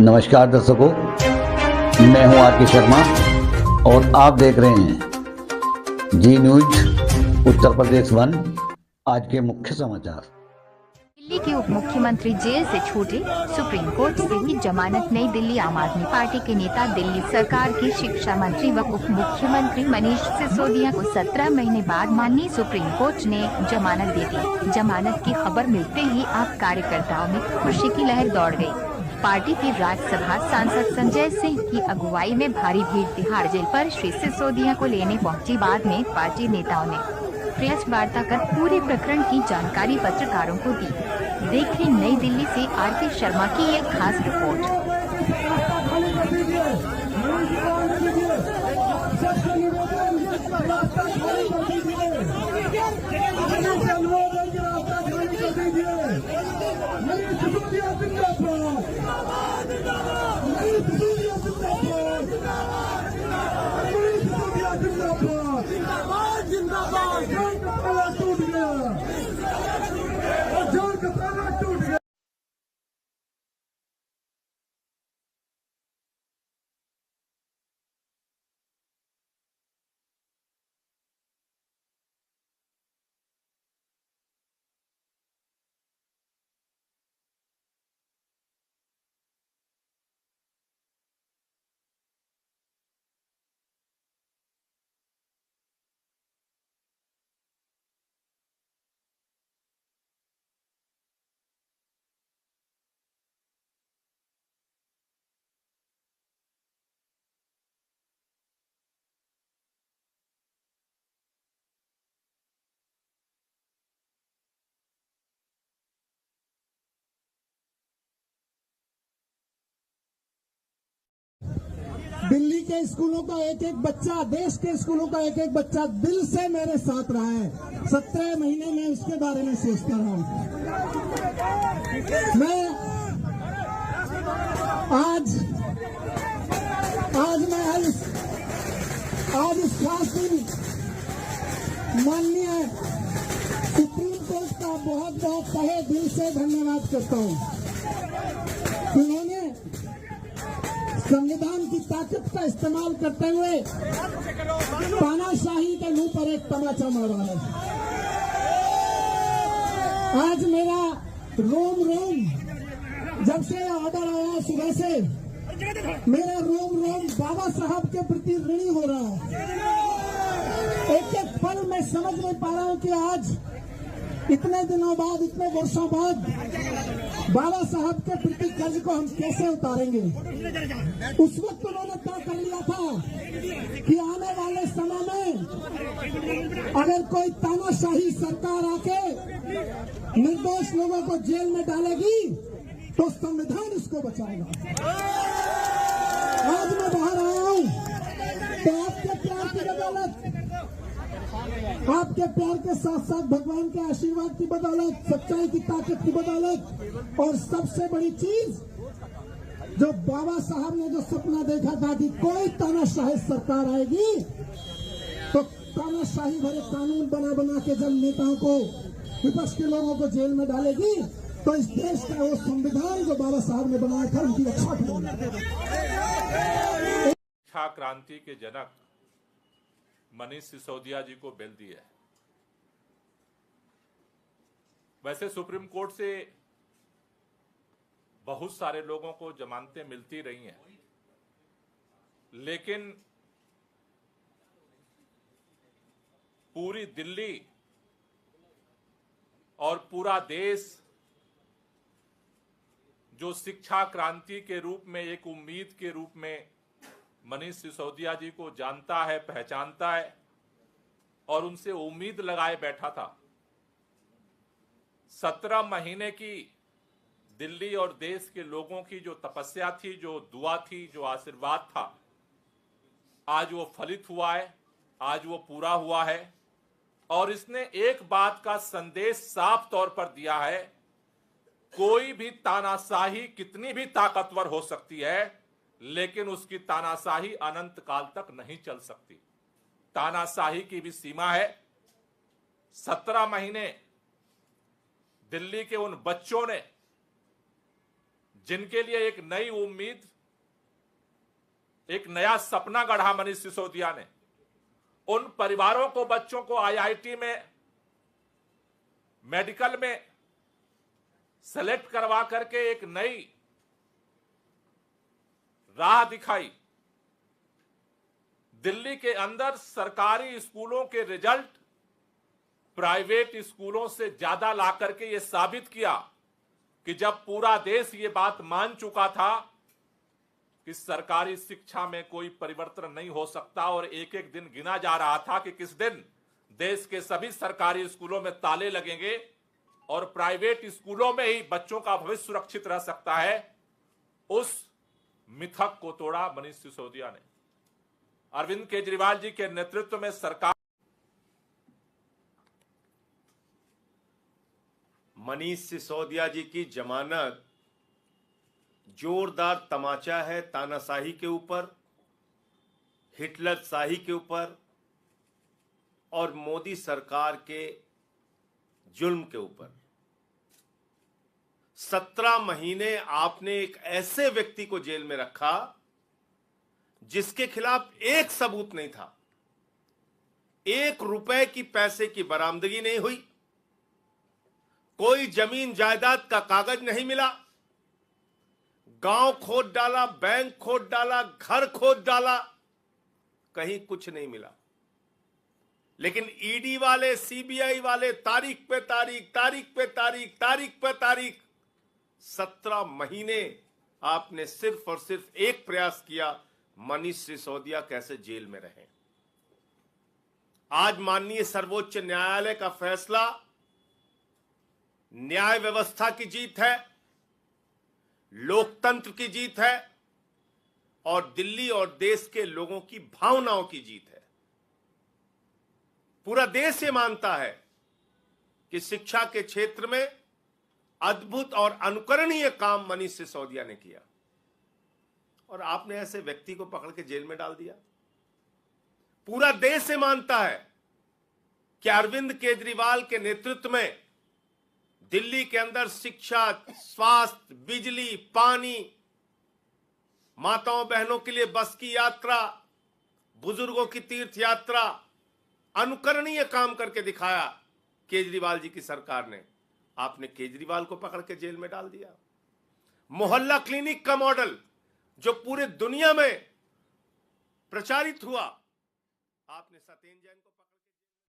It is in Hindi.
नमस्कार दर्शकों, मैं हूं आर के शर्मा और आप देख रहे हैं जी न्यूज उत्तर प्रदेश 1। आज के मुख्य समाचार। दिल्ली के उप मुख्यमंत्री जेल से छूटे, सुप्रीम कोर्ट से हुई जमानत। नई दिल्ली। आम आदमी पार्टी के नेता दिल्ली सरकार के शिक्षा मंत्री व उप मुख्यमंत्री मनीष सिसोदिया को 17 महीने बाद माननीय सुप्रीम कोर्ट ने जमानत दे दी। जमानत की खबर मिलते ही आप कार्यकर्ताओं में खुशी की लहर दौड़ गई। पार्टी के राज्यसभा सांसद संजय सिंह की अगुवाई में भारी भीड़ तिहाड़ जेल पर श्री सिसोदिया को लेने पहुंची। बाद में पार्टी नेताओं ने प्रेस वार्ता कर पूरे प्रकरण की जानकारी पत्रकारों को दी। देखें नई दिल्ली से आर के शर्मा की एक खास रिपोर्ट। दिल्ली के स्कूलों का एक एक बच्चा, देश के स्कूलों का एक एक बच्चा दिल से मेरे साथ रहा है। 17 महीने में उसके बारे में सोचता रहा हूं। मैं आज इस खास दिन माननीय सुप्रीम कोर्ट का बहुत बहुत तहे दिल से धन्यवाद करता हूं। उन्होंने संविधान की ताकत का इस्तेमाल करते हुए तानाशाही के मुंह पर एक तमाचा मारा है। आज मेरा रोम रोम, जब से ऑर्डर आया सुबह से, मेरा रोम रोम बाबा साहब के प्रति ऋणी हो रहा है। एक एक पल मैं समझ नहीं पा रहा हूं कि आज इतने दिनों बाद, इतने वर्षों बाद बाबा साहब के प्रति कर्ज को हम कैसे उतारेंगे। उस वक्त उन्होंने तय कर लिया था कि आने वाले समय में अगर कोई तानाशाही सरकार आके निर्दोष लोगों को जेल में डालेगी तो संविधान उसको बचाएगा। आज मैं बाहर आया हूं तो आपके प्यार की बदौलत, आपके प्यार के साथ साथ भगवान के आशीर्वाद की बदौलत, सच्चाई की ताकत की बदौलत, और सबसे बड़ी चीज जो बाबा साहब ने जो सपना देखा था कि कोई तानाशाही सरकार आएगी तो तानाशाही भरे कानून बना बना के जब नेताओं को, विपक्ष के लोगों को जेल में डालेगी तो इस देश का वो संविधान जो बाबा साहब ने बनाया था उनकी रक्षा करेगी। शिक्षा क्रांति के जनक मनीष सिसोदिया जी को बेल दी है। वैसे सुप्रीम कोर्ट से बहुत सारे लोगों को जमानतें मिलती रही हैं, लेकिन पूरी दिल्ली और पूरा देश जो शिक्षा क्रांति के रूप में, एक उम्मीद के रूप में मनीष सिसोदिया जी को जानता है, पहचानता है और उनसे उम्मीद लगाए बैठा था। 17 महीने की दिल्ली और देश के लोगों की जो तपस्या थी, जो दुआ थी, जो आशीर्वाद था, आज वो फलित हुआ है, आज वो पूरा हुआ है। और इसने एक बात का संदेश साफ तौर पर दिया है, कोई भी तानाशाही कितनी भी ताकतवर हो सकती है, लेकिन उसकी तानाशाही अनंत काल तक नहीं चल सकती। तानाशाही की भी सीमा है। 17 महीने दिल्ली के उन बच्चों ने जिनके लिए एक नई उम्मीद, एक नया सपना गढ़ा मनीष सिसोदिया ने, उन परिवारों को, बच्चों को आईआईटी में, मेडिकल में सेलेक्ट करवा करके एक नई राह दिखाई। दिल्ली के अंदर सरकारी स्कूलों के रिजल्ट प्राइवेट स्कूलों से ज्यादा ला करके यह साबित किया कि जब पूरा देश ये बात मान चुका था कि सरकारी शिक्षा में कोई परिवर्तन नहीं हो सकता और एक एक दिन गिना जा रहा था कि किस दिन देश के सभी सरकारी स्कूलों में ताले लगेंगे और प्राइवेट स्कूलों में ही बच्चों का भविष्य सुरक्षित रह सकता है, उस मिथक को तोड़ा मनीष सिसोदिया ने। अरविंद केजरीवाल जी के नेतृत्व में सरकार मनीष सिसोदिया जी की जमानत जोरदार तमाचा है तानाशाही के ऊपर, हिटलर शाही के ऊपर और मोदी सरकार के जुल्म के ऊपर। 17 महीने आपने एक ऐसे व्यक्ति को जेल में रखा जिसके खिलाफ एक सबूत नहीं था, 1 रुपए की पैसे की बरामदगी नहीं हुई, कोई जमीन जायदाद का कागज नहीं मिला, गांव खोद डाला, बैंक खोद डाला, घर खोद डाला, कहीं कुछ नहीं मिला। लेकिन ईडी वाले, सीबीआई वाले तारीख पे तारीख, तारीख पे तारीख, तारीख पे तारीख, 17 महीने आपने सिर्फ और सिर्फ एक प्रयास किया, मनीष सिसोदिया कैसे जेल में रहे। आज माननीय सर्वोच्च न्यायालय का फैसला न्याय व्यवस्था की जीत है, लोकतंत्र की जीत है और दिल्ली और देश के लोगों की भावनाओं की जीत है। पूरा देश ये मानता है कि शिक्षा के क्षेत्र में अद्भुत और अनुकरणीय काम मनीष सिसोदिया ने किया और आपने ऐसे व्यक्ति को पकड़ के जेल में डाल दिया। पूरा देश ये मानता है कि अरविंद केजरीवाल के नेतृत्व में दिल्ली के अंदर शिक्षा, स्वास्थ्य, बिजली, पानी, माताओं बहनों के लिए बस की यात्रा, बुजुर्गों की तीर्थ यात्रा, अनुकरणीय काम करके दिखाया केजरीवाल जी की सरकार ने। आपने केजरीवाल को पकड़ के जेल में डाल दिया। मोहल्ला क्लिनिक का मॉडल जो पूरे दुनिया में प्रचारित हुआ, आपने सत्येंद्र जैन को पकड़